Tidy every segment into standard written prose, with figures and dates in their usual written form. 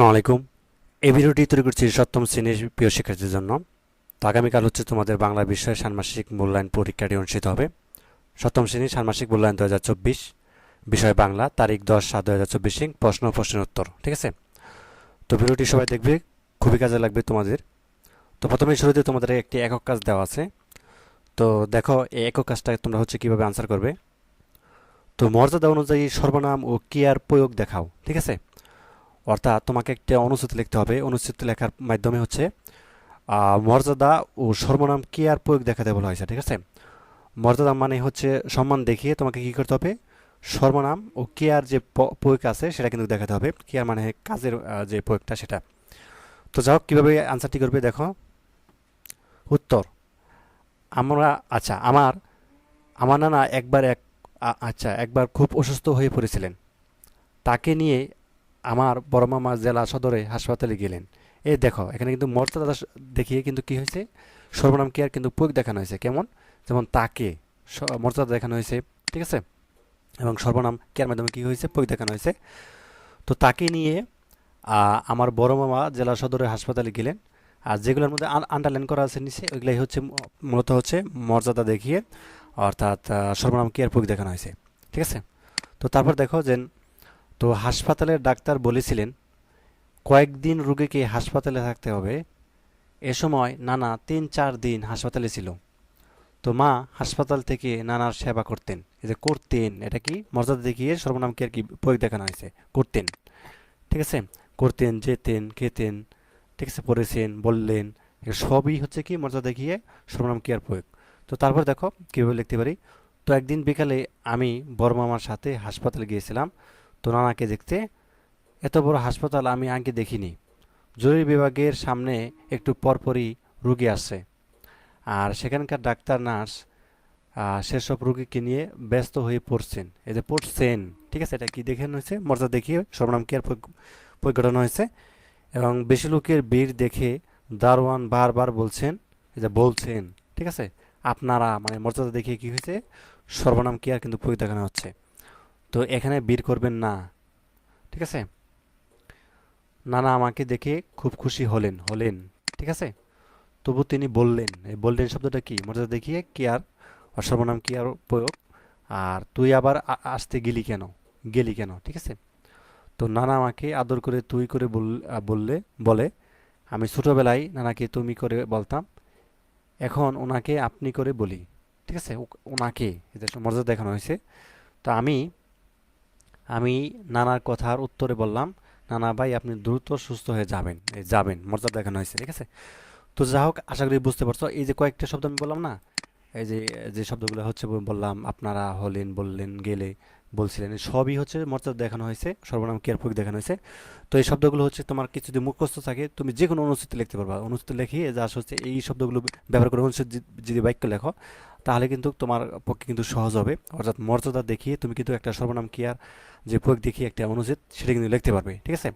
আসসালামু আলাইকুম। এই ভিডিওটি তৈরি করছি সপ্তম শ্রেণীর প্রিয় শিক্ষার্থীদের জন্য। তো আগামীকাল হচ্ছে তোমাদের বাংলা বিষয়ের ষান্মাসিক মূল্যায়ন পরীক্ষাটি অনুষ্ঠিত হবে। সপ্তম শ্রেণীর ষান্মাসিক মূল্যায়ন 2024, বিষয় বাংলা, তারিখ 10/7/2024, প্রশ্ন ও প্রশ্নের উত্তর। ঠিক আছে, তো ভিডিওটি সবাই দেখবে, খুবই কাজে লাগবে তোমাদের। তো প্রথমে শুরুতে তোমাদের একটি একক কাজ দেওয়া আছে। তো দেখো এই একক কাজটা তোমরা হচ্ছে কিভাবে আনসার করবে। তো মর্যাদা অনুযায়ী সর্বনাম ও ক্রিয়ার প্রয়োগ দেখাও। ঠিক আছে, অর্থাৎ তোমাকে একটা অনুচ্ছেদ লিখতে হবে। অনুচ্ছেদ লেখার মাধ্যমে হচ্ছে মর্যাদা ও সর্বনাম ক্রিয়ার প্রয়োগ দেখাতে বলা হয়েছে। ঠিক আছে, মর্যাদা মানে হচ্ছে সম্মান দেখিয়ে তোমাকে কি করতে হবে, সর্বনাম ও ক্রিয়ার যে প্রয়োগ আছে সেটা কিন্তু দেখাতে হবে। ক্রিয়ার মানে কাজের যে প্রয়োগটা সেটা। তো যাই হোক, কীভাবে আনসারটি করবে দেখো। উত্তর, আমরা আচ্ছা আমার আমার নানা একবার খুব অসুস্থ হয়ে পড়েছিলেন। তাকে নিয়ে আমার বড় মামা জেলা সদরে হাসপাতালে গেলেন। এই দেখো এখানে কিন্তু মর্যাদা দেখিয়ে কিন্তু কি হয়েছে, সর্বনাম ক্রিয়ার কিন্তু প্রয়োগ দেখানো হয়েছে। কেমন, যেমন তাকে মর্যাদা দেখানো হয়েছে। ঠিক আছে, এবং সর্বনাম ক্রিয়ার মাধ্যমে কি হয়েছে, প্রয়োগ দেখানো হয়েছে। তো তাকে নিয়ে আমার বড় মামা জেলা সদরে হাসপাতালে গেলেন। আর যেগুলোর মধ্যে আন্ডারলাইন করা আছে নিচে, ওইগুলাই হচ্ছে মূলত হচ্ছে মর্যাদা দেখিয়ে, অর্থাৎ সর্বনাম ক্রিয়ার প্রয়োগ দেখানো হয়েছে। ঠিক আছে, তো তারপর দেখো যে, তো হাসপাতালের ডাক্তার বলেছিলেন কয়েকদিন রোগীকে হাসপাতালে থাকতে হবে। এ সময় নানা 3-4 দিন হাসপাতালে ছিল। তো মা হাসপাতাল থেকে নানার সেবা করতেন। এই যে করতেন, এটা কি মর্যাদা দেখিয়ে সর্বনাম কি আর কি প্রয়োগ দেখানো হয়েছে, করতেন। ঠিক আছে, করতেন, যেতেন, খেতেন, ঠিক আছে, পড়েছেন, বললেন, সবই হচ্ছে কি মর্যাদা দেখিয়ে সর্বনাম ক্রিয়ার প্রয়োগ। তো তারপর দেখো কীভাবে লিখতে পারি। তো একদিন বিকালে আমি বড় মামার সাথে হাসপাতালে গিয়েছিলাম তো নানাকে দেখতে। এত বড় হাসপাতাল আমি আগে দেখিনি। জরুরি বিভাগের সামনে একটু পরপরই রুগী আসছে, আর সেখানকার ডাক্তার নার্স সেসব রুগীকে নিয়ে ব্যস্ত হয়ে পড়ছেন। এই যে পড়ছেন, ঠিক আছে, এটা কি দেখানো হয়েছে, মর্যাদা দেখিয়ে সর্বনাম ক্রিয়ার প্রয়োগ ঘটানো হয়েছে। এবং বেশি লোকের ভিড় দেখে দারোয়ান বারবার বলছেন, এই যে বলছেন, ঠিক আছে, আপনারা মানে মর্যাদা দেখিয়ে কি হয়েছে, সর্বনাম ক্রিয়ার কিন্তু প্রয়োগ দেখানো হচ্ছে। তো এখানে ভিড় করবেন না। ঠিক আছে, নানা আমাকে দেখে খুব খুশি হলেন হলেন ঠিক আছে, তবু তিনি বললেন। এই বললেন শব্দটা কি, মর্যাদা দেখিয়ে কি আর সর্বনাম কি আর প্রয়োগ। আর তুই আবার আসতে গেলি কেন। ঠিক আছে, তো নানা আমাকে আদর করে তুই করে বলে। আমি ছোটবেলায় নানাকে তুমি করে বলতাম, এখন ওনাকে আপনি করে বলি। ঠিক আছে, ওনাকে এদের মর্যাদা দেখানো হয়েছে। তো আমি আমি নানার কথার উত্তরে বললাম, নানা ভাই আপনি দ্রুত সুস্থ হয়ে যাবেন। এই যাবেন মর্যাদা দেখানো হয়েছে। ঠিক আছে, তো যা হোক আশা করি বুঝতে পারছো। এই যে কয়েকটা শব্দ আমি বললাম না, এই যে যে শব্দগুলো হচ্ছে বললাম, আপনারা, হলেন, বললেন, গেলে, বলছিলেন, এই সবই হচ্ছে মর্যাদা দেখানো হয়েছে, সর্বনাম ক্রিয়ার প্রয়োগ দেখানো হয়েছে। তো এই শব্দগুলো হচ্ছে তোমার কিছু যদি মুখস্থ থাকে তুমি যে কোনো অনুচ্ছেদে লিখতে পারবা। অনুচ্ছেদে লিখিয়ে যা হচ্ছে এই শব্দগুলো ব্যবহার করে অনুচ্ছেদ যদি বাক্য লেখো, তাহলে কিন্তু তোমার পক্ষে কিন্তু সহজ হবে। অর্থাৎ মর্যাদা দেখিয়ে তুমি কিন্তু একটা সর্বনাম ক্রিয়ার যে প্রয়োগ দেখিয়ে একটা অনুচ্ছেদ সেটা কিন্তু লিখতে পারবে। ঠিক আছে,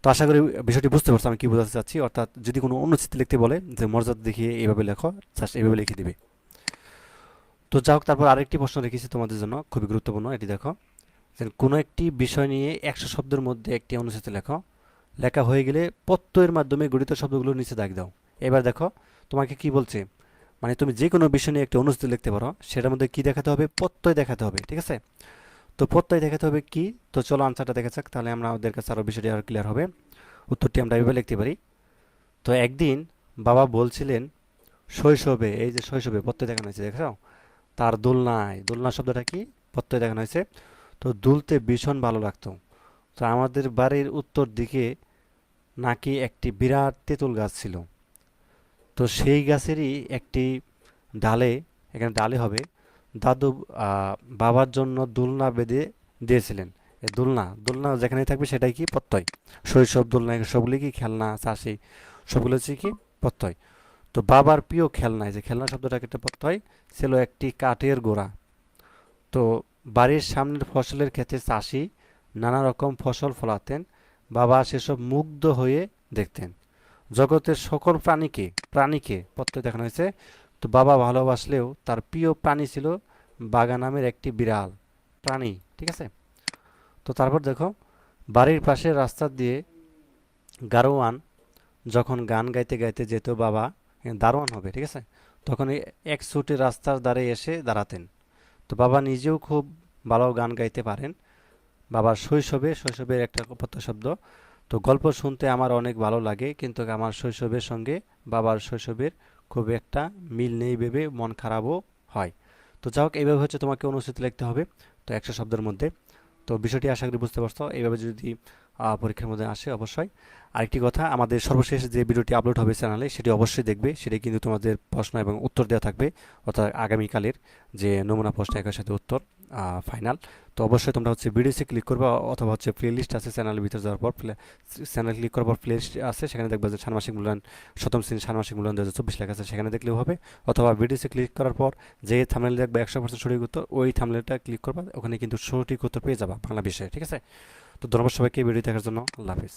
তো আশা করি বিষয়টি বুঝতে পারছো আমি কি বোঝাতে চাচ্ছি। অর্থাৎ যদি কোনো অনুচ্ছেদ লিখতে বলে যে মর্যাদা দেখিয়ে এইভাবে লেখো, জাস্ট এইভাবে লিখে দিবে। তো যাই হোক, তারপর আরেকটি প্রশ্ন রেখেছি তোমাদের জন্য, খুবই গুরুত্বপূর্ণ। এটি দেখো যে কোনো একটি বিষয় নিয়ে 100 শব্দের মধ্যে একটি অনুচ্ছেদ লেখো। লেখা হয়ে গেলে প্রত্যয়ের মাধ্যমে গঠিত শব্দগুলো নিচে দাগ দাও। এবার দেখো তোমাকে কি বলছে, মানে তুমি যে কোনো বিষয় নিয়ে একটা অনুচ্ছেদ লিখতে পারো, সেটার মধ্যে কি দেখাতে হবে, প্রত্যয় দেখাতে হবে। ঠিক আছে, তো প্রত্যয় দেখাতে হবে কি। তো চলো আনসারটা দেখা যাক, তাহলে আমরা আমাদের কাছে আরও বিষয়টি আরও ক্লিয়ার হবে। উত্তরটি আমরা এভাবে লিখতে পারি। তো একদিন বাবা বলছিলেন শৈশবে, এই যে শৈশবে প্রত্যয় দেখানো হয়েছে দেখো, তার দোলনায়, দোলনা শব্দটা কি, প্রত্যয় দেখানো হয়েছে। তো দুলতে ভীষণ ভালো লাগতো। তো আমাদের বাড়ির উত্তর দিকে নাকি একটি বিরাট তেঁতুল গাছ ছিল। তো সেই গাছেরই একটি ডালে, এখানে ডালে হবে, দাদু বাবার জন্য দোলনা বেঁধে দিয়েছিলেন। এই দোলনা, দোলনা যেখানে থাকবে সেটাই কি প্রত্যয়। শৈশব, দোলনা, সবগুলি কি খেলনা, চাষি, সবগুলো হচ্ছে কি প্রত্যয়। তো বাবার প্রিয় খেলনা, যে খেলনা শব্দটাকে একটা প্রত্যয়, ছিল একটি কাঠের গোড়া। তো বাড়ির সামনের ফসলের ক্ষেতে চাষি নানা রকম ফসল ফলাতেন। বাবা সেসব মুগ্ধ হয়ে দেখতেন। জগতের সকল প্রাণীকে প্রত্যয় দেখানো হয়েছে। তো বাবা ভালোবাসলেও তার প্রিয় প্রাণী ছিল বাঘা নামের একটি বিড়াল প্রাণী। ঠিক আছে, তো তারপর দেখো, বাড়ির পাশে রাস্তা দিয়ে গারোয়ান যখন গান গাইতে গাইতে যেত বাবা দারোয়ান হবে, ঠিক আছে, তখন এই এক ছুটে রাস্তার ধারে এসে দাঁড়াতেন। তো বাবা নিজেও খুব ভালো গান গাইতে পারেন। বাবার শৈশবের একটা কথ্য শব্দ। তো গল্প শুনতে আমার অনেক ভালো লাগে, কিন্তু আমার শৈশবের সঙ্গে বাবার শৈশবের খুব একটা মিল নেই ভেবে মন খারাপও হয়। তো যাই হোক, এইভাবে হচ্ছে তোমাকে অনুচ্ছেদ লিখতে হবে, তো 100 শব্দের মধ্যে। তো বিষয়টি আশা করি বুঝতে পারছো। এইভাবে যদি পরীক্ষার মধ্যে আসে অবশ্যই। আরেকটি কথা, আমাদের সর্বশেষ যে ভিডিওটি আপলোড হবে চ্যানেলে সেটি অবশ্যই দেখবে, সেটি কিন্তু তোমাদের প্রশ্ন এবং উত্তর দেওয়া থাকবে, অর্থাৎ আগামীকালের যে নমুনা প্রশ্ন একের সাথে উত্তর ফাইনাল। তো অবশ্যই তোমরা হচ্ছে ভিডিওসে ক্লিক করবে, অথবা হচ্ছে প্লে লিস্ট আছে চ্যানেলের ভিতরে যাওয়ার পর, চ্যানেল ক্লিক করার পর প্লে লিস্ট আছে, সেখানে দেখবে যে ষান্মাসিক মূল্যায়ন সপ্তম শ্রেণীর ষান্মাসিক মূল্যায়ন 2024 লেখা আছে, সেখানে দেখলেও হবে। অথবা ভিডিওসে ক্লিক করার পর যে থাম্বনেল দেখবে 100% সঠিক উত্তর, ওই থাম্বনেলটা ক্লিক করবা, ওখানে কিন্তু সঠিক উত্তর পেয়ে যাবা বাংলা বিষয়ে, ঠিক আছে। তো ধন্যবাদ সবাইকে ভিডিও দেখার জন্য। আল্লাহ হাফিজ।